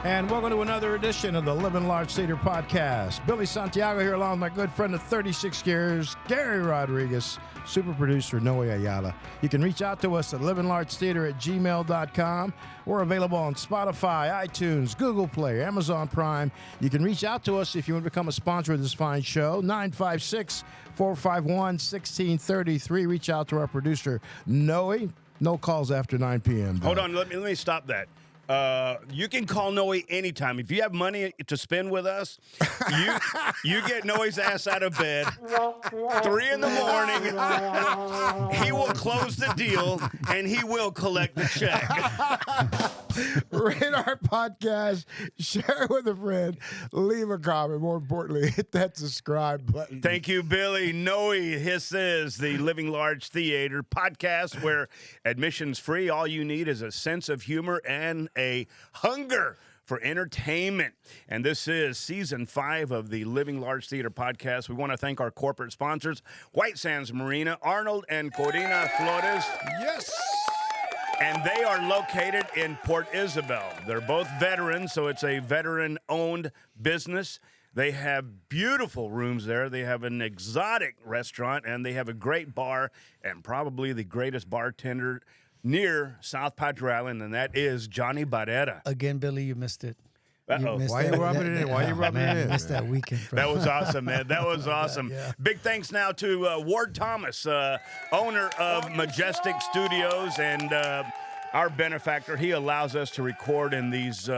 And welcome to another edition of the Living Large Theater podcast. Billy Santiago here along with my good friend of 36 years, Gary Rodriguez, super producer Noe Ayala. You can reach out to us at livinglargetheater@gmail.com. We're available on Spotify, iTunes, Google Play, Amazon Prime. You can reach out to us if you want to become a sponsor of this fine show, 956-451-1633. Reach out to our producer, Noe. No calls after 9 p.m. Hold on, let me stop that. You can call Noe anytime. If you have money to spend with us, you get Noe's ass out of bed 3 in the morning. He will close the deal and he will collect the check. Rate our podcast, share it with a friend, leave a comment. More importantly, hit that subscribe button. Thank you, Billy. Noe, this is the Living Large Theater podcast where admission's free. All you need is a sense of humor and a hunger for entertainment. And this is season 5 of the Living Large Theater podcast. We want to thank our corporate sponsors, White Sands Marina, Arnold and Corina Flores. Yes. And they are located in Port Isabel. They're both veterans, so it's a veteran-owned business. They have beautiful rooms there. They have an exotic restaurant, and they have a great bar and probably the greatest bartender near South Padre Island, and that is Johnny Barrera. Again, Billy, you missed it. Uh-oh. Why are you rubbing it in? Why are you rubbing it in? You missed that weekend, bro. That was awesome, man. That was awesome. Yeah. Big thanks now to Ward Thomas, owner of Majestic Studios and our benefactor. He allows us to record in these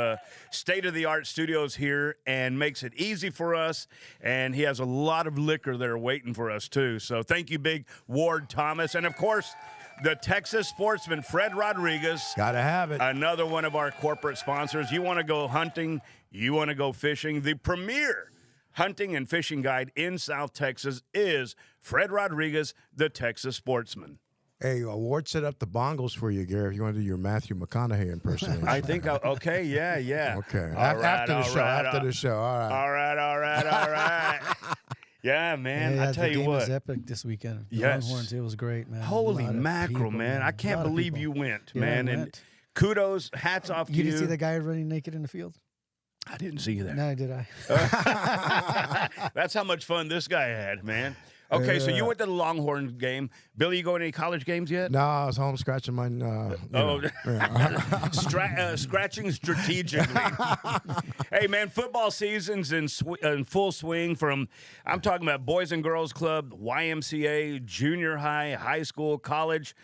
state-of-the-art studios here and makes it easy for us. And he has a lot of liquor there waiting for us, too. So thank you, big Ward Thomas. And, of course, the Texas sportsman, Fred Rodriguez. Gotta have it. Another one of our corporate sponsors. You want to go hunting, you want to go fishing. The premier hunting and fishing guide in South Texas is Fred Rodriguez, the Texas sportsman. Hey, Ward set up the bongos for you, Gary, if you want to do your Matthew McConaughey impersonation. I think, okay, yeah. Okay. All right, After the show, all right. Yeah, man, Yeah, I tell the you game what. was epic this weekend. The Yes. Longhorns, it was great, man. Holy A lot of mackerel, people, man. I can't A lot of believe people. you went, Yeah, man. I And went. kudos, hats off to You you. didn't see the guy running naked in the field? I didn't see you there. No, did I? That's how much fun this guy had, man. Okay, so you went to the Longhorn game. Billy, you going to any college games yet? No, I was home scratching my. Scratching strategically. Hey, man, football season's in full swing I'm talking about Boys and Girls Club, YMCA, junior high, high school, college,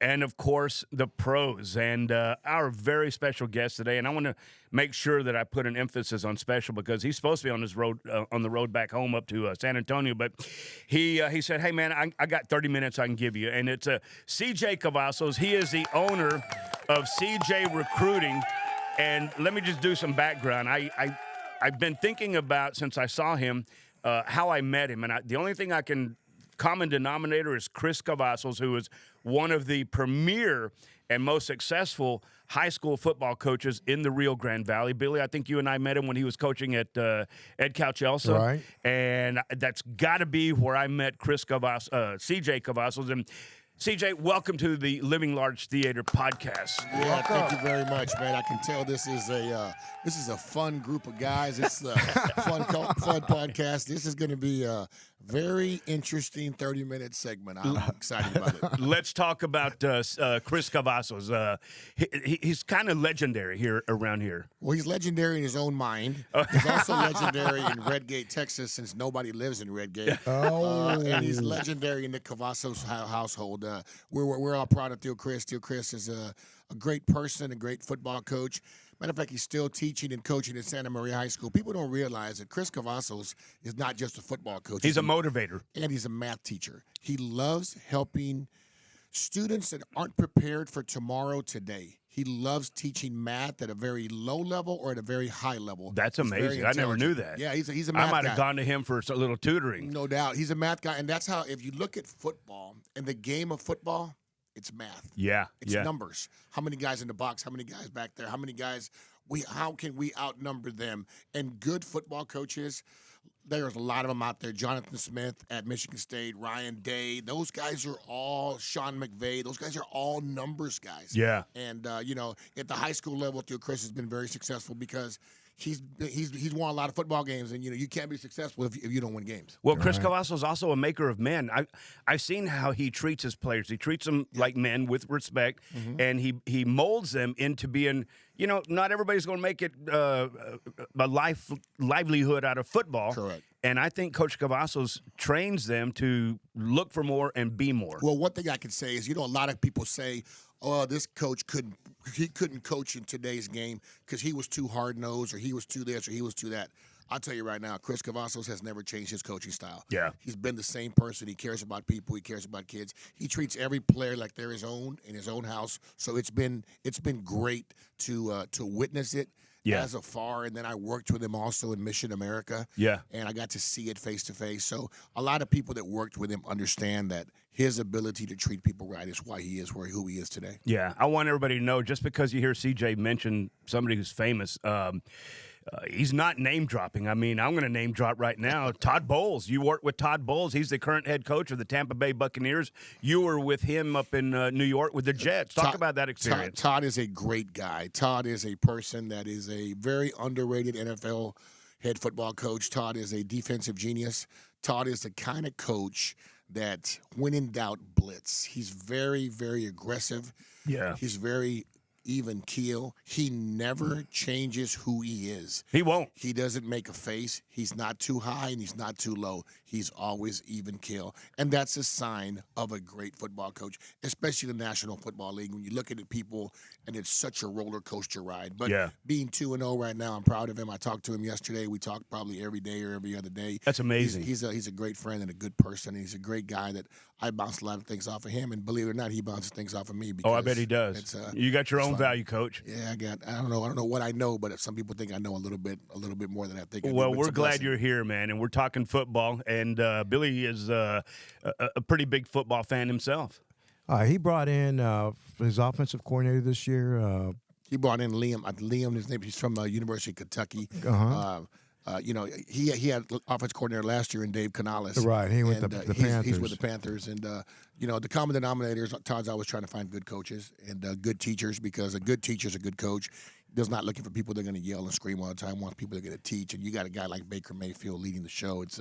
and, of course, the pros. And our very special guest today, and I want to make sure that I put an emphasis on special because he's supposed to be on his road on the road back home up to San Antonio. But he said, hey, man, I got 30 minutes I can give you. And it's CJ Cavazos. He is the owner of CJ Recruiting. And let me just do some background. I've been thinking about, since I saw him, how I met him. And the only thing common denominator is Chris Cavazos, who is one of the premier and most successful high school football coaches in the Rio Grande Valley. Billy, I think you and I met him when he was coaching at Ed Calchelsa. Right. And that's got to be where I met CJ Cavazos. And CJ, welcome to the Living Large Theater podcast. Yeah, thank you very much, man. I can tell this is a fun group of guys. It's a fun podcast. This is going to be a very interesting 30-minute segment. I'm excited about it. Let's talk about Chris Cavazos. He's kind of legendary around here. Well, he's legendary in his own mind. He's also legendary in Redgate, Texas, since nobody lives in Redgate. And he's legendary in the Cavazos household. We're all proud of Theo Chris. Theo Chris is a great person, a great football coach. Matter of fact, he's still teaching and coaching at Santa Maria High School. People don't realize that Chris Cavazos is not just a football coach. He's a motivator. And he's a math teacher. He loves helping students that aren't prepared for tomorrow today. He loves teaching math at a very low level or at a very high level. That's He's amazing. I never knew that. Yeah, he's a math guy. I might have gone to him for a little tutoring. No doubt. He's a math guy. And that's how, if you look at football and the game of football, it's math. Yeah. It's numbers. How many guys in the box? How many guys back there? How many guys? How can we outnumber them? And good football coaches there's a lot of them out there. Jonathan Smith at Michigan State, Ryan Day. Those guys are all Sean McVay. Those guys are all numbers guys. Yeah. And at the high school level, Chris has been very successful because he's won a lot of football games, and you can't be successful if you don't win games. Well, Chris Cavazos is also a maker of men. I've seen how he treats his players. He treats them like men with respect, and he molds them into being. Not everybody's going to make it a livelihood out of football. Correct. And I think Coach Cavazos trains them to look for more and be more. Well, one thing I can say is, a lot of people say, "Oh, this coach couldn't coach in today's game because he was too hard-nosed, or he was too this, or he was too that." I'll tell you right now, Chris Cavazos has never changed his coaching style. Yeah. He's been the same person. He cares about people. He cares about kids. He treats every player like they're his own in his own house. So it's been great to witness it as afar. And then I worked with him also in Mission America. Yeah. And I got to see it face to face. So a lot of people that worked with him understand that his ability to treat people right is why he is who he is today. Yeah. I want everybody to know, just because you hear CJ mention somebody who's famous, he's not name dropping. I mean, I'm going to name drop right now. Todd Bowles. You work with Todd Bowles. He's the current head coach of the Tampa Bay Buccaneers. You were with him up in New York with the Jets. Talk about that experience. Todd is a great guy. Todd is a person that is a very underrated NFL head football coach. Todd is a defensive genius. Todd is the kind of coach that, when in doubt, blitz. He's very, very aggressive. Yeah. He's very even keel. He never changes who he is. He won't. He doesn't make a face. He's not too high and he's not too low. He's always even keel. And that's a sign of a great football coach, especially the National Football League. When you look at the people, and it's such a roller coaster ride. But being 2-0 right now, I'm proud of him. I talked to him yesterday. We talk probably every day or every other day. That's amazing. He's a great friend and a good person. He's a great guy that I bounce a lot of things off of him. And believe it or not, he bounces things off of me. I bet he does. You got your own value, Coach. Yeah, I don't know what I know, but some people think I know a little bit more than I think. Well, we're glad you're here, man, and we're talking football. And Billy is a pretty big football fan himself. He brought in his offensive coordinator this year. He brought in Liam. Liam, his name. He's from University of Kentucky. He had offense coordinator last year in Dave Canales. Right, he went to the Panthers. He's with the Panthers, and the common denominator is Todd's always trying to find good coaches and good teachers, because a good teacher is a good coach. He's not looking for people that are going to yell and scream all the time. Wants people that are going to teach, and you got a guy like Baker Mayfield leading the show. It's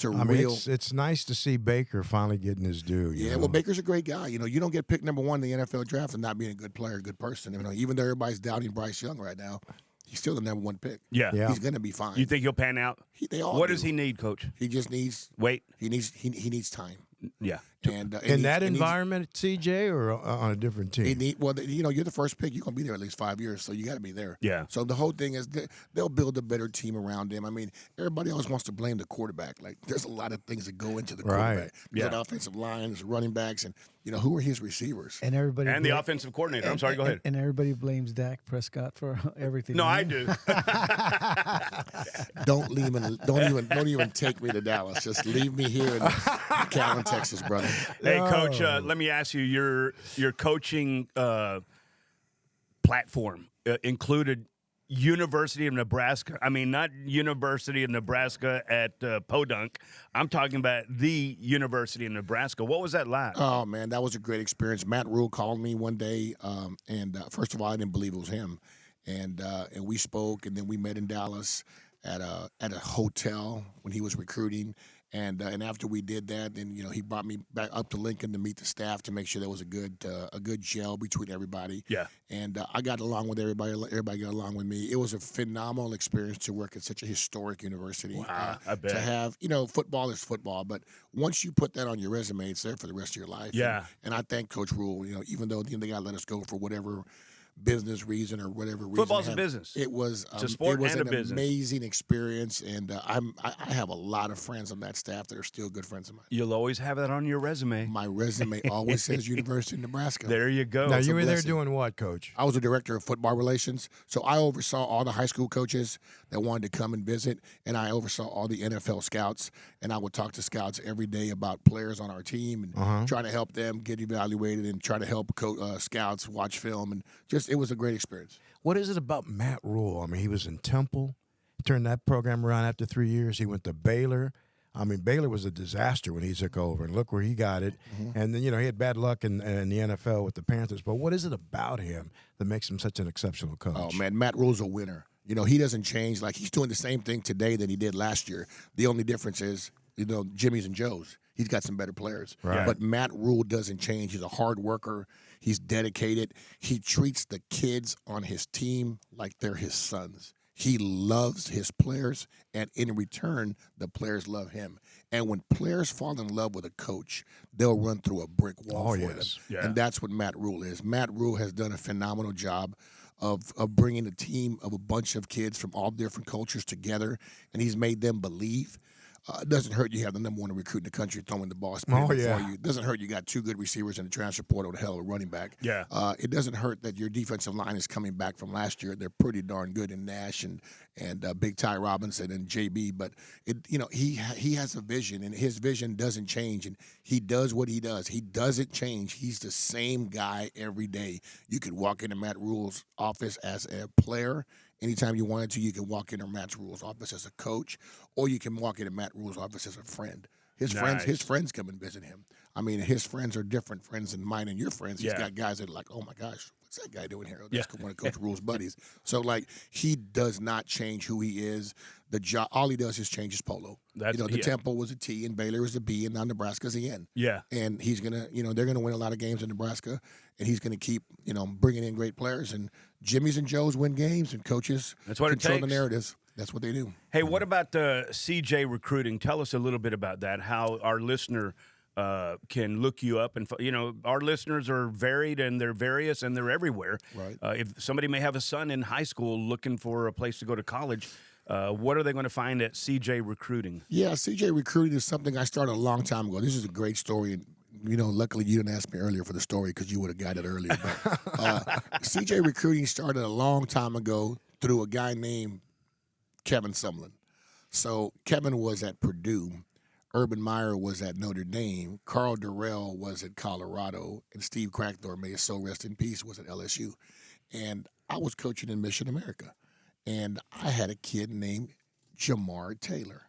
it's nice to see Baker finally getting his due. Well, Baker's a great guy. You don't get picked number one in the NFL draft and not being a good player, a good person. Even though everybody's doubting Bryce Young right now, he's still the number one pick. Yeah. He's going to be fine. You think he'll pan out? What does he need, Coach? He just needs wait. He needs time. Yeah. And in that environment, CJ, or on a different team? You're the first pick. You're going to be there at least 5 years, so you got to be there. Yeah. So the whole thing is they'll build a better team around him. I mean, everybody always wants to blame the quarterback. Like, there's a lot of things that go into the quarterback. There's an offensive line, there's running backs, and who are his receivers? And everybody the offensive coordinator. I'm sorry, go ahead. And everybody blames Dak Prescott for everything. No, I do. Don't even take me to Dallas. Just leave me here in Callan, Texas, brother. Hey, Coach, let me ask you, your coaching platform included University of Nebraska. I mean, not University of Nebraska at Podunk. I'm talking about the University of Nebraska. What was that like? Oh, man, that was a great experience. Matt Rule called me one day, and first of all, I didn't believe it was him. And we spoke, and then we met in Dallas at a hotel when he was recruiting. And after we did that, then he brought me back up to Lincoln to meet the staff to make sure there was a good gel between everybody. Yeah. And I got along with everybody. Everybody got along with me. It was a phenomenal experience to work at such a historic university. Wow, I bet. To have football is football, but once you put that on your resume, it's there for the rest of your life. Yeah. And I thank Coach Rule. Even though they got to let us go for whatever business reason or whatever reason. Football's a business. It was it's a sport and a business. Amazing experience, and I have a lot of friends on that staff that are still good friends of mine. You'll always have that on your resume. My resume always says University of Nebraska. There you go. Now, you were there doing what, Coach? I was the director of football relations, so I oversaw all the high school coaches that wanted to come and visit, and I oversaw all the NFL scouts, and I would talk to scouts every day about players on our team and try to help them get evaluated and try to help scouts watch film, and it was a great experience. What is it about Matt Rule? I mean, he was in Temple. turned that program around after 3 years. He went to Baylor. I mean, Baylor was a disaster when he took over, and look where he got it. And then, he had bad luck in the NFL with the Panthers. But what is it about him that makes him such an exceptional coach? Oh, man, Matt Rule's a winner. He doesn't change. Like, he's doing the same thing today that he did last year. The only difference is, Jimmy's and Joe's. He's got some better players. Right. But Matt Rule doesn't change. He's a hard worker. He's dedicated. He treats the kids on his team like they're his sons. He loves his players, and in return, the players love him. And when players fall in love with a coach, they'll run through a brick wall for them. Yeah. And that's what Matt Rule is. Matt Rule has done a phenomenal job of bringing a team of a bunch of kids from all different cultures together, and he's made them believe. It doesn't hurt you have the number one recruit in the country throwing the ball for you. It doesn't hurt you got two good receivers in the transfer portal, the hell of a running back. Yeah. It doesn't hurt that your defensive line is coming back from last year. They're pretty darn good in Nash and Big Ty Robinson and JB. But he has a vision, and his vision doesn't change. And he does what he does. He doesn't change. He's the same guy every day. You could walk into Matt Rule's office as a player. Anytime you wanted to, you can walk into Matt Rule's office as a coach, or you can walk into Matt Rule's office as a friend. His friends come and visit him. I mean, his friends are different friends than mine and your friends. He's got guys that are like, oh my gosh, what's that guy doing here? That's one of Coach Rule's buddies. So, like, he does not change who he is. The job, all he does is change his polo. The Temple was a T, and Baylor was a B, and now Nebraska's a N. Yeah. And he's gonna, they're gonna win a lot of games in Nebraska, and he's gonna keep, bringing in great players. And Jimmy's and Joe's win games, and coaches control the narratives. That's what they do. Hey, what about the CJ recruiting? Tell us a little bit about that. How our listener can look you up, and our listeners are varied and they're various and they're everywhere. Right. If somebody may have a son in high school looking for a place to go to college, what are they going to find at CJ Recruiting? Yeah, CJ Recruiting is something I started a long time ago. This is a great story, and luckily you didn't ask me earlier for the story because you would have got it earlier. But CJ Recruiting started a long time ago through a guy named Kevin Sumlin. So Kevin was at Purdue. Urban Meyer was at Notre Dame. Carl Durrell was at Colorado. And Steve Crackthorpe, may his soul rest in peace, was at LSU. And I was coaching in Mission America. And I had a kid named Jamar Taylor.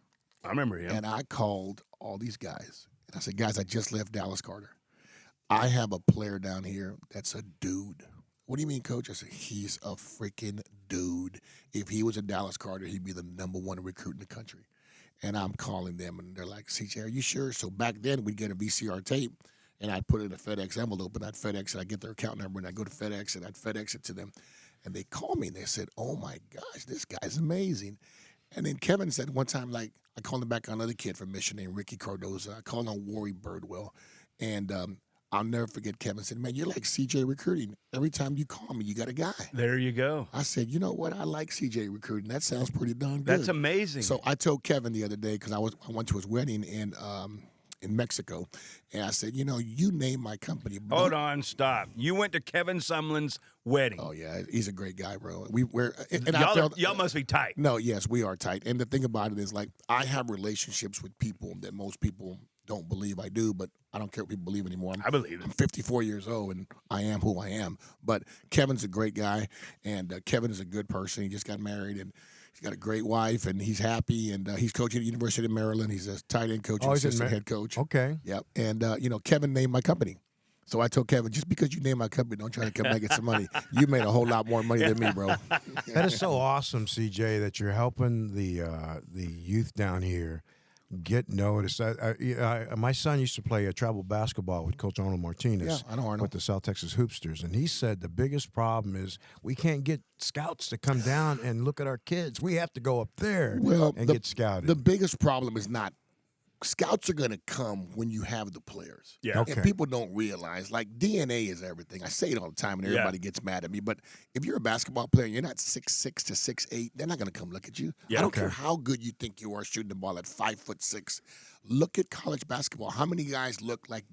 I remember him. And I called all these guys. And I said, guys, I just left Dallas Carter. I have a player down here that's a dude. What do you mean, coach? I said, he's a freaking dude. If he was a Dallas Carter, he'd be the number one recruit in the country. And I'm calling them, and they're like, CJ, are you sure? So back then, we'd get a VCR tape, and I'd put it in a FedEx envelope, and I'd FedEx it. I'd get their account number, and I'd go to FedEx, and I'd FedEx it to them. And they called me, and they said, oh, my gosh, this guy's amazing. And then Kevin said one time, like, I called him back on another kid from Mission named Ricky Cardoza. I called on Warry Birdwell, and I'll never forget Kevin said, man, you're like CJ Recruiting. Every time you call me, you got a guy. There you go. I said, you know what? I like CJ Recruiting. That sounds pretty darn good. That's amazing. So I told Kevin the other day, because I went to his wedding in Mexico, and I said, you name my company. Hold on, stop. You went to Kevin Sumlin's wedding. Oh, yeah. He's a great guy, bro. Y'all must be tight. No, yes, we are tight. And the thing about it is, like, I have relationships with people that most people don't believe I do, but I don't care what people believe anymore. I believe it. I'm 54 years old, and I am who I am. But Kevin's a great guy, and Kevin is a good person. He just got married, and he's got a great wife, and he's happy, and he's coaching at the University of Maryland. He's a tight end coach and assistant head coach. Okay. Yep. And, Kevin named my company. So I told Kevin, just because you named my company, don't try to come back and get some money. You made a whole lot more money than me, bro. That is so awesome, CJ, that you're helping the youth down here get noticed. My son used to play travel basketball with Coach Arnold Martinez. Yeah, I know Arnold. With the South Texas Hoopsters. And he said the biggest problem is we can't get scouts to come down and look at our kids. We have to go up there and get scouted. The biggest problem is not scouts are going to come when you have the players. Yeah. Okay. And people don't realize, like, DNA is everything. I say it all the time, and everybody gets mad at me. But if you're a basketball player and you're not 6'6" to 6'8", they're not going to come look at you. Yeah. I don't care how good you think you are shooting the ball at 5'6". Look at college basketball. How many guys look like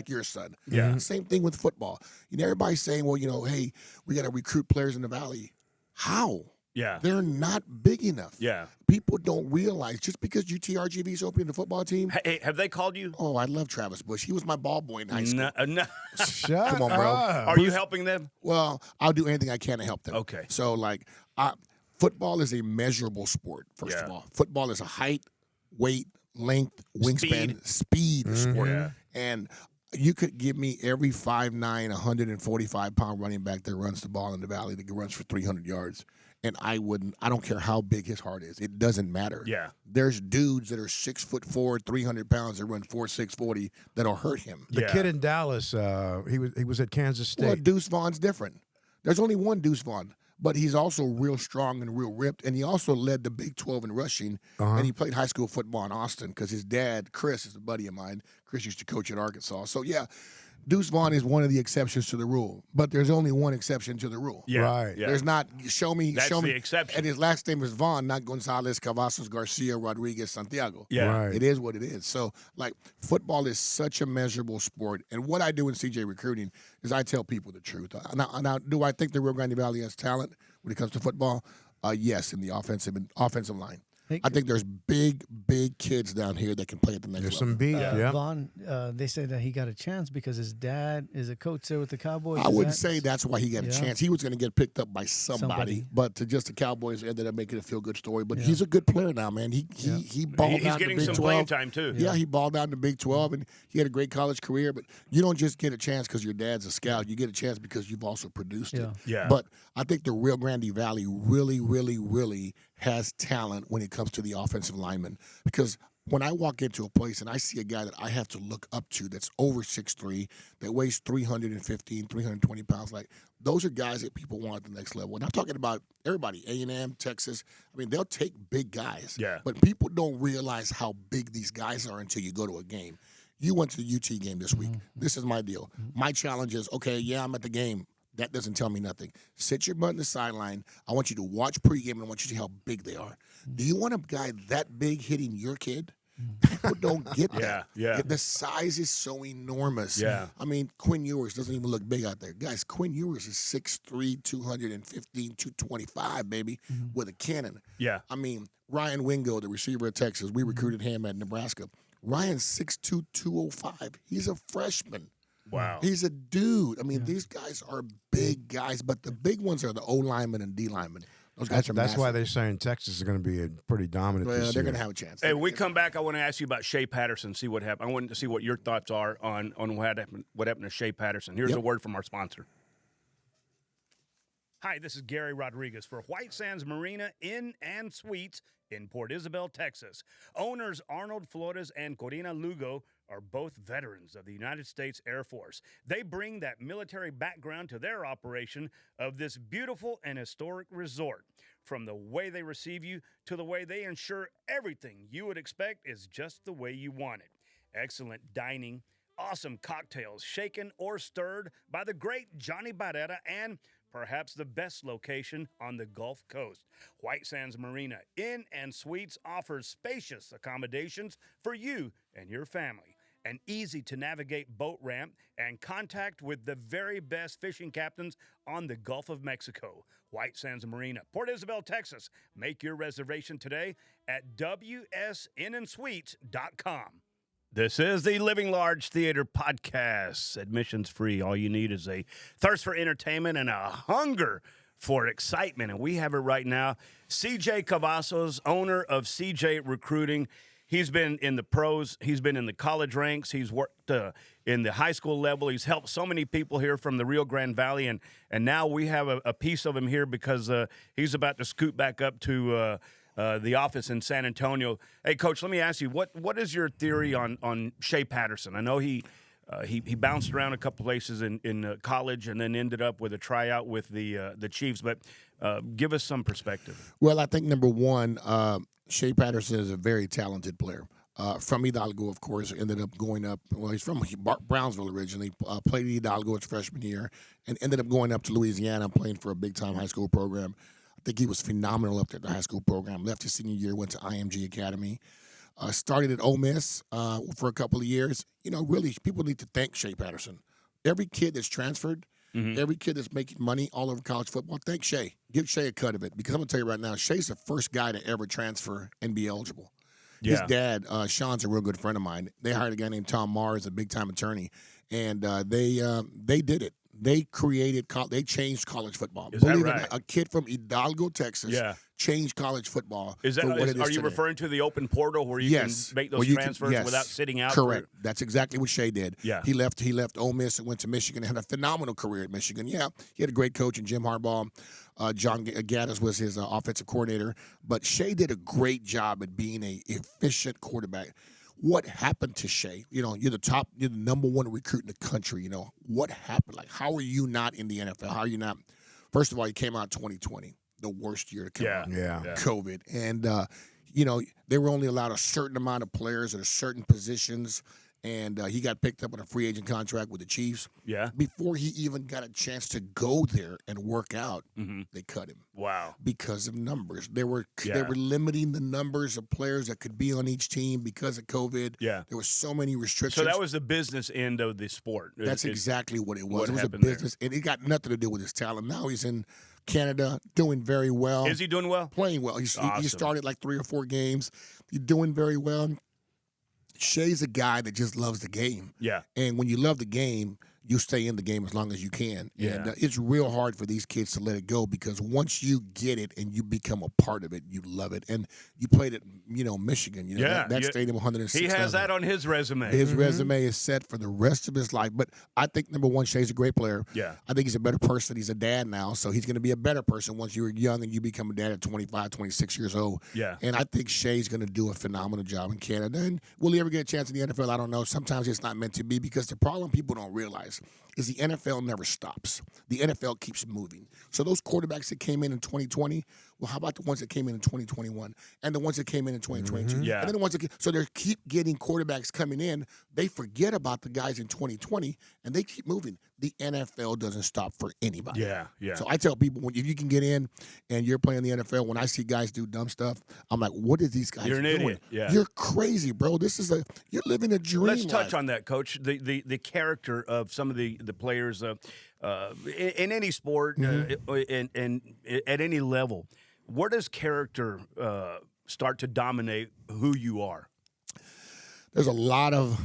your son? Yeah. Same thing with football. Everybody's saying, well, hey, we got to recruit players in the Valley. How? Yeah. They're not big enough. Yeah. People don't realize just because UTRGV is opening the football team. Hey, have they called you? Oh, I love Travis Bush. He was my ball boy in high school. No. Shut Come on, bro. up. Are you helping them? Well, I'll do anything I can to help them. Okay. So, like, football is a measurable sport, first of all. Football is a height, weight, length, wingspan, speed sport. Yeah. And you could give me every 5'9", 145-pound running back that runs the ball in the valley that runs for 300 yards. And I don't care how big his heart is. It doesn't matter. Yeah. There's dudes that are 6'4", 300 pounds that run 4.6 40 that'll hurt him. The kid in Dallas, he was at Kansas State. Well, Deuce Vaughn's different. There's only one Deuce Vaughn, but he's also real strong and real ripped. And he also led the Big 12 in rushing. And he played high school football in Austin because his dad, Chris, is a buddy of mine. Chris used to coach at Arkansas. So, yeah, Deuce Vaughn is one of the exceptions to the rule, but there's only one exception to the rule. Yeah. Right. Yeah. There's not, show me. That's the exception. And his last name is Vaughn, not Gonzalez, Cavazos, Garcia, Rodriguez, Santiago. Yeah. Right. It is what it is. So, like, football is such a measurable sport. And what I do in CJ recruiting is I tell people the truth. Now, do I think the Rio Grande Valley has talent when it comes to football? Yes, in the offensive line. I think there's big kids down here that can play at the next There's level. some beef. Vaughn, they said that he got a chance because his dad is a coach there with the Cowboys. I wouldn't say that's why he got a chance. He was going to get picked up by somebody. But to just the Cowboys ended up making it a feel-good story. But he's a good player now, man. He balled He's out in getting the Big some 12. playing time, too. Yeah, he balled out in the Big 12, and he had a great college career. But you don't just get a chance because your dad's a scout. You get a chance because you've also produced it. Yeah. But I think the Rio Grande Valley really has talent when it comes to the offensive lineman. Because when I walk into a place and I see a guy that I have to look up to that's over 6'3", that weighs 315, 320 pounds, like those are guys that people want at the next level. And I'm talking about everybody, A&M, Texas. I mean, they'll take big guys. Yeah. But people don't realize how big these guys are until you go to a game. You went to the UT game this week. This is my deal. My challenge is, okay, yeah, I'm at the game. That doesn't tell me nothing. Sit your butt on the sideline. I want you to watch pregame, and I want you to see how big they are. Do you want a guy that big hitting your kid? People don't get that. Yeah. The size is so enormous. Yeah. I mean, Quinn Ewers doesn't even look big out there. Guys, Quinn Ewers is 6'3", 215, 225, baby, with a cannon. Yeah. I mean, Ryan Wingo, the receiver at Texas, we recruited him at Nebraska. Ryan's 6'2", 205. He's a freshman. Wow. He's a dude. I mean, these guys are big guys, but the big ones are the O linemen and D linemen. Those guys are That's massive. why they're saying Texas is going to be a pretty dominant Well, this they're year. going to have a chance. Hey, when we come back, I want to ask you about Shea Patterson, see what happened. I want to see what your thoughts are on what happened to Shea Patterson. Here's a word from our sponsor. Hi, this is Gary Rodriguez for White Sands Marina Inn and Suites in Port Isabel, Texas. Owners Arnold Flores and Corina Lugo are both veterans of the United States Air Force. They bring that military background to their operation of this beautiful and historic resort. From the way they receive you to the way they ensure everything you would expect is just the way you want it. Excellent dining, awesome cocktails shaken or stirred by the great Johnny Barrera, and perhaps the best location on the Gulf Coast. White Sands Marina Inn and Suites offers spacious accommodations for you and your family, an easy-to-navigate boat ramp, and contact with the very best fishing captains on the Gulf of Mexico. White Sands Marina, Port Isabel, Texas. Make your reservation today at wsnnsuites.com. This is the Living Large Theater podcast. Admissions free. All you need is a thirst for entertainment and a hunger for excitement. And we have it right now. CJ Cavazos, owner of CJ Recruiting. He's been in the pros. He's been in the college ranks. He's worked in the high school level. He's helped so many people here from the Rio Grande Valley. And now we have a piece of him here because he's about to scoot back up to the office in San Antonio. Hey, Coach, let me ask you, what is your theory on Shea Patterson? I know he bounced around a couple places in college and then ended up with a tryout with the Chiefs, but give us some perspective. Well, I think number one, Shea Patterson is a very talented player. From Hidalgo, of course, ended up going up. Well, he's from Brownsville originally, played at Hidalgo his freshman year, and ended up going up to Louisiana playing for a big-time high school program. I think he was phenomenal up there at the high school program. Left his senior year, went to IMG Academy. Started at Ole Miss for a couple of years. You know, really, people need to thank Shea Patterson. Every kid that's transferred, every kid that's making money all over college football, thank Shea. Give Shea a cut of it. Because I'm going to tell you right now, Shea's the first guy to ever transfer and be eligible. His dad, Sean's a real good friend of mine. They hired a guy named Tom Marr as a big-time attorney, and they did it. they changed college football. Is that Believe it or right? not, a kid from Hidalgo, Texas, changed college football. Is that? For what it is Are you today. referring to the open portal where you can make those transfers without sitting out? Correct. That's exactly what Shea did. Yeah. He left Ole Miss and went to Michigan and had a phenomenal career at Michigan. Yeah, he had a great coach in Jim Harbaugh. John Gaddis was his offensive coordinator. But Shea did a great job at being an efficient quarterback. What happened to Shea? You're the number one recruit in the country. What happened? Like, how are you not in the NFL? How are you not? First of all, he came out 2020, the worst year to come out. Yeah. COVID. And, they were only allowed a certain amount of players at a certain positions. And he got picked up on a free agent contract with the Chiefs. Yeah. Before he even got a chance to go there and work out, they cut him. Wow. Because of numbers. They were limiting the numbers of players that could be on each team because of COVID. Yeah. There were so many restrictions. So that was the business end of the sport. That's exactly what it was. What It was a happened there. business, and it got nothing to do with his talent. Now he's in Canada, doing very well. Is he doing well? Playing well. He Awesome. started like 3 or 4 games. He's doing very well. Shea's a guy that just loves the game. Yeah. And when you love the game, you stay in the game as long as you can. Yeah. And it's real hard for these kids to let it go because once you get it and you become a part of it, you love it. And you played at, Michigan. That stadium, 106,000. He has that on his resume. His resume is set for the rest of his life. But I think, number one, Shea's a great player. Yeah. I think he's a better person. He's a dad now, so he's going to be a better person once you're young and you become a dad at 25, 26 years old. Yeah. And I think Shea's going to do a phenomenal job in Canada. And will he ever get a chance in the NFL? I don't know. Sometimes it's not meant to be because the problem people don't realize is the NFL never stops. The NFL keeps moving. So those quarterbacks that came in 2020, well, how about the ones that came in 2021 and the ones that came in 2022? Yeah. And then the ones that so they keep getting quarterbacks coming in. They forget about the guys in 2020 and they keep moving. The NFL doesn't stop for anybody. Yeah, yeah. So I tell people, if you can get in and you're playing the NFL, when I see guys do dumb stuff, I'm like, what are these guys doing? You're an idiot. Yeah. You're crazy, bro. You're living a dream. Let's touch life. on that, Coach. The character of some of the players in any sport and at any level. Where does character start to dominate who you are? There's a lot of,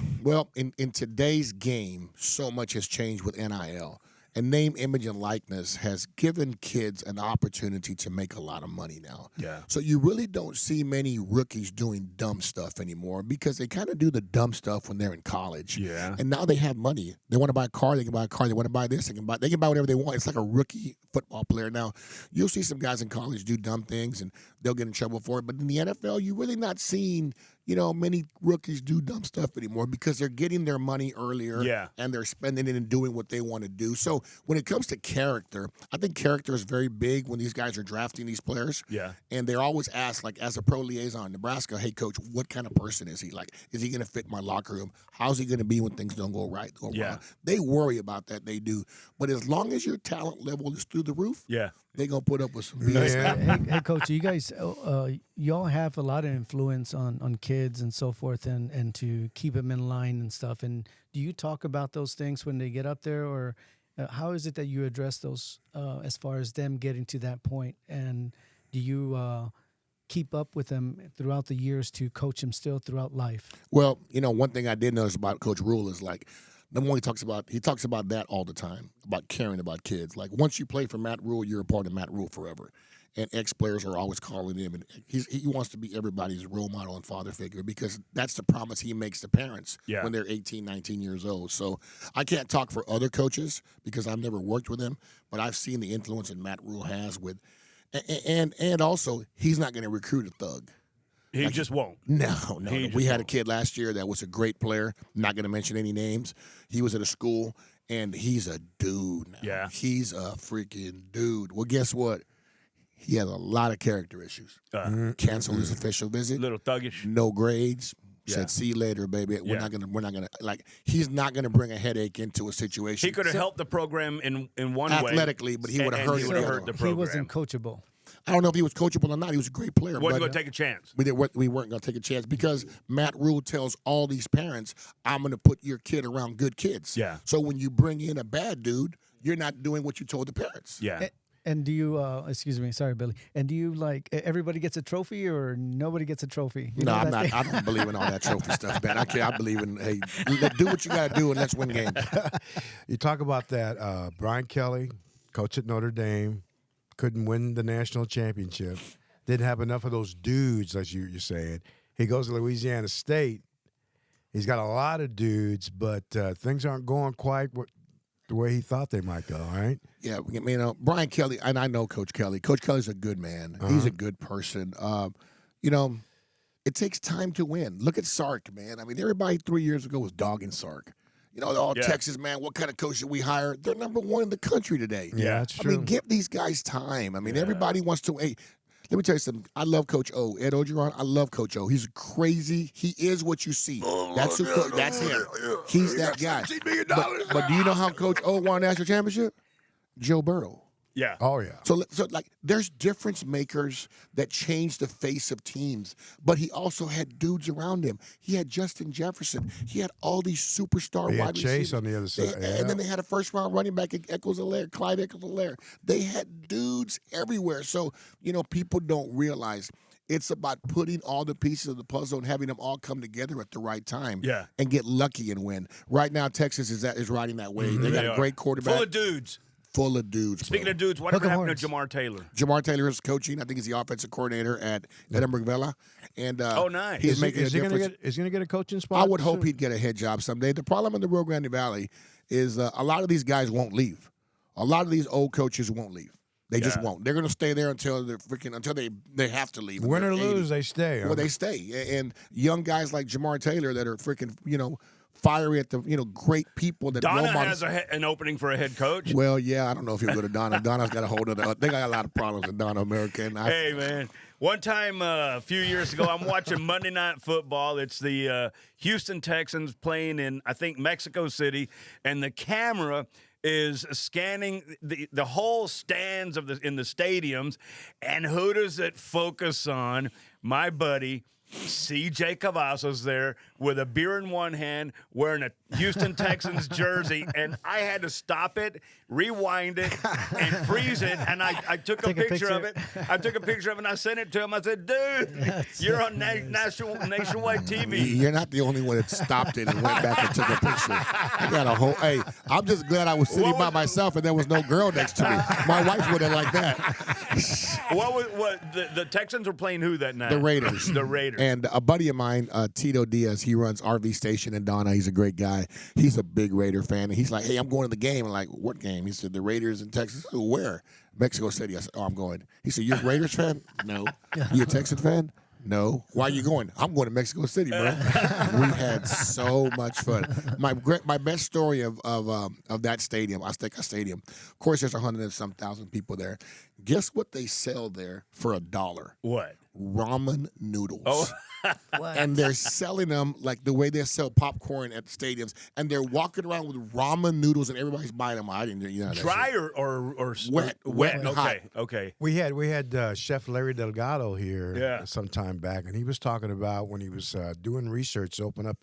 in today's game, so much has changed with NIL. And name, image, and likeness has given kids an opportunity to make a lot of money now. Yeah. So you really don't see many rookies doing dumb stuff anymore because they kind of do the dumb stuff when they're in college. Yeah. And now they have money. They want to buy a car, they can buy a car. They want to buy this, they can buy whatever they want. It's like a rookie football player. Now, you'll see some guys in college do dumb things and they'll get in trouble for it. But in the NFL, you're really not seeing many rookies do dumb stuff anymore because they're getting their money earlier and they're spending it and doing what they want to do. So when it comes to character, I think character is very big when these guys are drafting these players. Yeah. And they're always asked, like, as a pro liaison in Nebraska, hey, coach, what kind of person is he? Like, is he going to fit my locker room? How's he going to be when things don't go right or wrong? They worry about that. They do. But as long as your talent level is through the roof, they're going to put up with some BS. Hey, Coach, you guys, y'all have a lot of influence on kids and so forth and to keep them in line and stuff. And do you talk about those things when they get up there, or how is it that you address those as far as them getting to that point? And do you keep up with them throughout the years to coach them still throughout life? Well, one thing I did notice about Coach Rule is, like, number one, he talks about that all the time, about caring about kids. Like, once you play for Matt Rule, you're a part of Matt Rule forever. And ex-players are always calling him, and he wants to be everybody's role model and father figure because that's the promise he makes to parents when they're 18, 19 years old. So I can't talk for other coaches because I've never worked with him, but I've seen the influence that Matt Rule has with, and also he's not going to recruit a thug. He just won't. No. We had a kid last year that was a great player. I'm not going to mention any names. He was at a school, and he's a dude now. Yeah. He's a freaking dude. Well, guess what? He has a lot of character issues. Canceled his official visit. Little thuggish. No grades. Said, see you later, baby. We're not gonna like, he's not gonna bring a headache into a situation. He could have helped the program in one way. Athletically, but he would have hurt the program. He wasn't coachable. I don't know if he was coachable or not. He was a great player. Wasn't going to take a chance. We weren't going to take a chance because Matt Rule tells all these parents, I'm going to put your kid around good kids. Yeah. So when you bring in a bad dude, you're not doing what you told the parents. Yeah. And do you, excuse me, sorry, Billy. And do you everybody gets a trophy or nobody gets a trophy? No, I'm not. I don't believe in all that trophy stuff, man. I believe in, hey, do what you got to do and let's win games. You talk about that. Brian Kelly, coach at Notre Dame, couldn't win the national championship. Didn't have enough of those dudes, as you're saying. He goes to Louisiana State. He's got a lot of dudes, but things aren't going quite the way he thought they might go, right? Yeah, Brian Kelly, and I know Coach Kelly. Coach Kelly's a good man. He's a good person. It takes time to win. Look at Sark, man. I mean, everybody 3 years ago was dogging Sark. Texas, man, what kind of coach should we hire? They're number one in the country today. Yeah, that's true. I mean, give these guys time. I mean, everybody wants to. Hey, let me tell you something. I love Coach O. Ed Ogeron, I love Coach O. He's crazy. He is what you see. That's him. He's that guy. $17 million. But do you know how Coach O won a national championship? Joe Burrow. Yeah. Oh, yeah. So there's difference makers that change the face of teams, but he also had dudes around him. He had Justin Jefferson. He had all these superstar wide receivers. Chase on the other side. And then they had a first-round running back, Clyde Eccles-Alaire. They had dudes everywhere. So, people don't realize it's about putting all the pieces of the puzzle and having them all come together at the right time and get lucky and win. Right now, Texas is riding that wave. They got a great quarterback. Full of dudes. Speaking of dudes, whatever happened to Jamar Taylor? Jamar Taylor is coaching. I think he's the offensive coordinator at Edinburgh Villa. And nice. He's making a difference. Is he going to get a coaching spot? I would hope he'd get a head job someday. The problem in the Rio Grande Valley is a lot of these guys won't leave. A lot of these old coaches won't leave. They just won't. They're going to stay there until they have to leave. Win or lose, they stay. Well, they stay. And young guys like Jamar Taylor that are freaking, fiery at the great people that Donna has an opening for a head coach. Well, yeah, I don't know if he'll go to Donna. Donna's got a hold of they got a lot of problems in Donna America. Hey man, one time a few years ago, I'm watching Monday Night Football. It's the Houston Texans playing in I think Mexico City, and the camera is scanning the whole stands in the stadiums, and who does it focus on? My buddy CJ Cavazos there with a beer in one hand, wearing a Houston Texans jersey, and I had to stop it, rewind it, and freeze it. And I took a picture of it. I took a picture of it, and I sent it to him. I said, "Dude, you're on nationwide TV." You're not the only one that stopped it and went back and took a picture. I got a whole. Hey, I'm just glad I was sitting by myself and there was no girl next to me. My wife would have liked that. The Texans were playing who that night? The Raiders. The Raiders. And a buddy of mine, Tito Diaz, he runs RV Station in Donna. He's a great guy. He's a big Raider fan. And he's like, "Hey, I'm going to the game." I'm like, "What game?" He said, "The Raiders in Texas." I said, "Where?" "Mexico City." I said, "Oh, I'm going." He said, "You're a Raiders fan?" "No." "You a Texan fan?" "No." "Why are you going?" "I'm going to Mexico City, bro." We had so much fun. My best story of that stadium, Azteca Stadium. Of course, there's 100 and some thousand people there. Guess what they sell there for $1? What? Ramen noodles. Oh. And they're selling them like the way they sell popcorn at the stadiums, and they're walking around with ramen noodles, and everybody's buying them. I didn't, dry or wet and hot. Okay. We had Chef Larry Delgado here some time back, and he was talking about when he was doing research to open up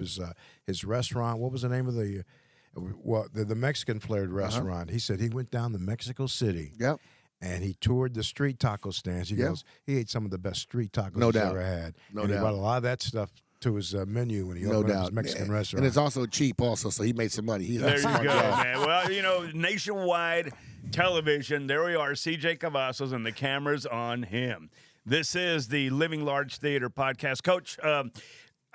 his restaurant. What was the name of the Mexican flavored restaurant? He said he went down to Mexico City. Yep. And he toured the street taco stands. He goes, he ate some of the best street tacos No he's doubt. ever had. No and doubt. he brought a lot of that stuff to his menu when he opened up his Mexican restaurant. And it's also cheap also, so he made some money. He's There you smart go, guy. man. Well, nationwide television, there we are, CJ Cavazos, and the camera's on him. This is the Living Large Theater podcast. Coach,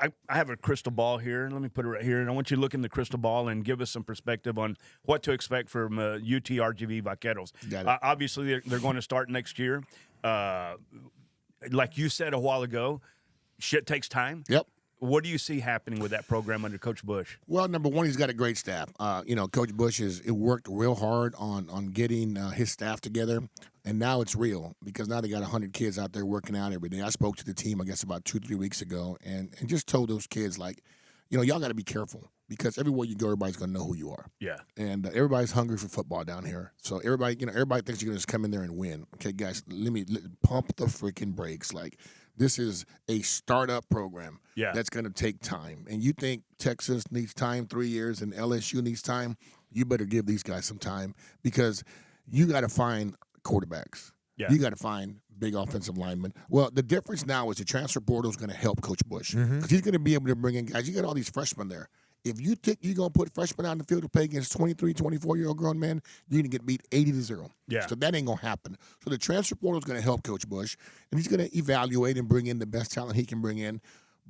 I have a crystal ball here. Let me put it right here. And I want you to look in the crystal ball and give us some perspective on what to expect from UTRGV Vaqueros. Obviously, they're going to start next year. Like you said a while ago, shit takes time. Yep. What do you see happening with that program under Coach Bush? Well, number one, he's got a great staff. Coach Bush has worked real hard on getting his staff together, and now it's real because now they got 100 kids out there working out every day. I spoke to the team, I guess, about 2-3 weeks ago, and just told those kids, like, y'all got to be careful because everywhere you go, everybody's going to know who you are. Yeah. And everybody's hungry for football down here. So everybody thinks you're going to just come in there and win. Okay, guys, let me pump the freaking brakes. Like, this is a startup program that's going to take time. And you think Texas needs time, 3 years, and LSU needs time, you better give these guys some time because you got to find quarterbacks. Yeah. You got to find big offensive linemen. Well, the difference now is the transfer portal is going to help Coach Bush because he's going to be able to bring in guys. You got all these freshmen there. If you think you're going to put freshmen out in the field to play against 23, 24-year-old grown men, you're going to get beat 80-0. Yeah. So that ain't going to happen. So the transfer portal is going to help Coach Bush, and he's going to evaluate and bring in the best talent he can bring in.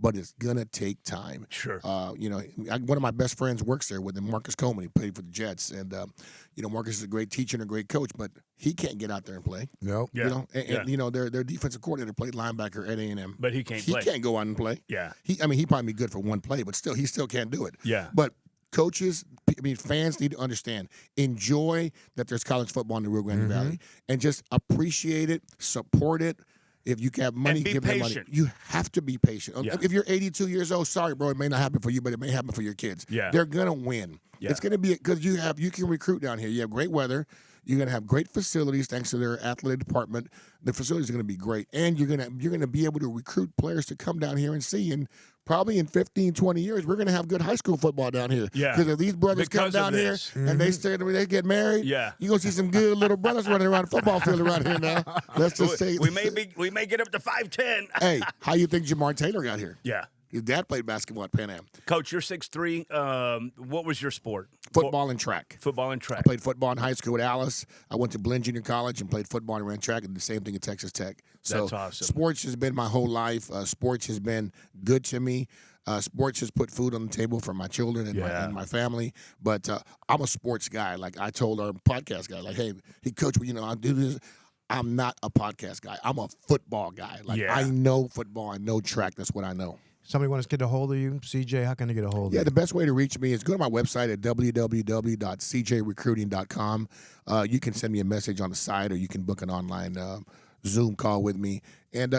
But it's gonna take time. Sure. One of my best friends works there with him, Marcus Coleman. He played for the Jets, and Marcus is a great teacher and a great coach, but he can't get out there and play. Nope. Yeah. Their defensive coordinator played linebacker at A&M, But he can't play. He can't go out and play. Yeah. He probably be good for one play, but he still can't do it. Yeah. But coaches, fans need to understand, enjoy that there's college football in the Rio Grande Valley, and just appreciate it, support it. If you have money, And be give them money. patient. You have to be patient. Yeah. If you're 82 years old, sorry, bro, it may not happen for you, but it may happen for your kids. Yeah. They're gonna win. Yeah. It's gonna be because you can recruit down here. You have great weather. You're gonna have great facilities thanks to their athletic department. The facilities are gonna be great, and you're gonna be able to recruit players to come down here and see. And probably in 15, 20 years, we're gonna have good high school football down here. Yeah. Because if these brothers Because come of down here this. and they get married, Yeah. you're gonna see some good little brothers running around the football field around here now. Let's just say we may get up to 5'10". Hey, how you think Jamar Taylor got here? Yeah. His dad played basketball at Pan Am. Coach, you're 6'3". What was your sport? Football and track. Football and track. I played football in high school at Alice. I went to Blinn Junior College and played football and ran track, and the same thing at Texas Tech. So That's awesome. Sports has been my whole life. Sports has been good to me. Sports has put food on the table for my children and my family. But I'm a sports guy. Like I told our podcast guy, like, hey, coach, I do this. I'm not a podcast guy. I'm a football guy. Like I know football. I know track. That's what I know. Somebody wants to get a hold of you, CJ, how can they get a hold of you? Yeah, the best way to reach me is go to my website at www.cjrecruiting.com. You can send me a message on the site, or you can book an online Zoom call with me. And,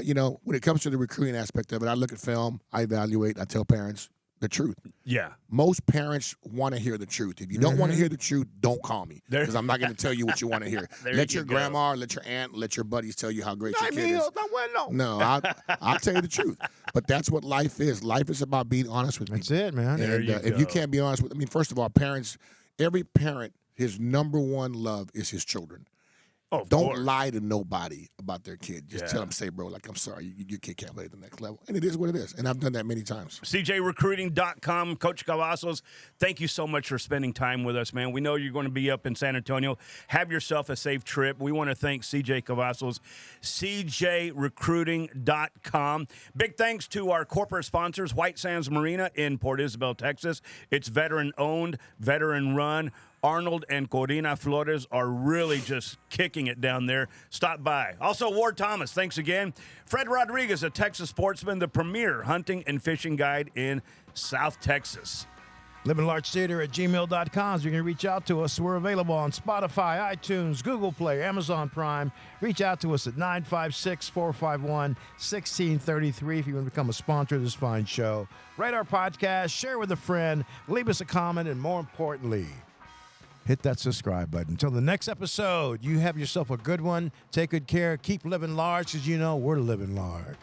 when it comes to the recruiting aspect of it, I look at film, I evaluate, I tell parents the truth. Yeah. Most parents want to hear the truth. If you don't want to hear the truth, don't call me, because I'm not going to tell you what you want to hear. Let your grandma, let your aunt, let your buddies tell you how great your kid is. No, I'll tell you the truth. But that's what life is. Life is about being honest with people. That's it, man. And if you can't be honest with, first of all, parents, every parent, his number one love is his children. Oh, don't lie to nobody about their kid. Just tell them, say, bro, like, I'm sorry, your kid can't play at the next level. And it is what it is. And I've done that many times. CJRecruiting.com. Coach Cavazos, thank you so much for spending time with us, man. We know you're going to be up in San Antonio. Have yourself a safe trip. We want to thank CJ Cavazos, CJRecruiting.com. Big thanks to our corporate sponsors, White Sands Marina in Port Isabel, Texas. It's veteran-owned, veteran-run. Arnold and Corina Flores are really just kicking it down there. Stop by. Also, Ward Thomas, thanks again. Fred Rodriguez, a Texas sportsman, the premier hunting and fishing guide in South Texas. LivingLargeTheater at gmail.com. So you can reach out to us. We're available on Spotify, iTunes, Google Play, Amazon Prime. Reach out to us at 956-451-1633 if you want to become a sponsor of this fine show. Rate our podcast, share with a friend, leave us a comment, and more importantly, hit that subscribe button. Until the next episode, you have yourself a good one. Take good care. Keep living large, because we're living large.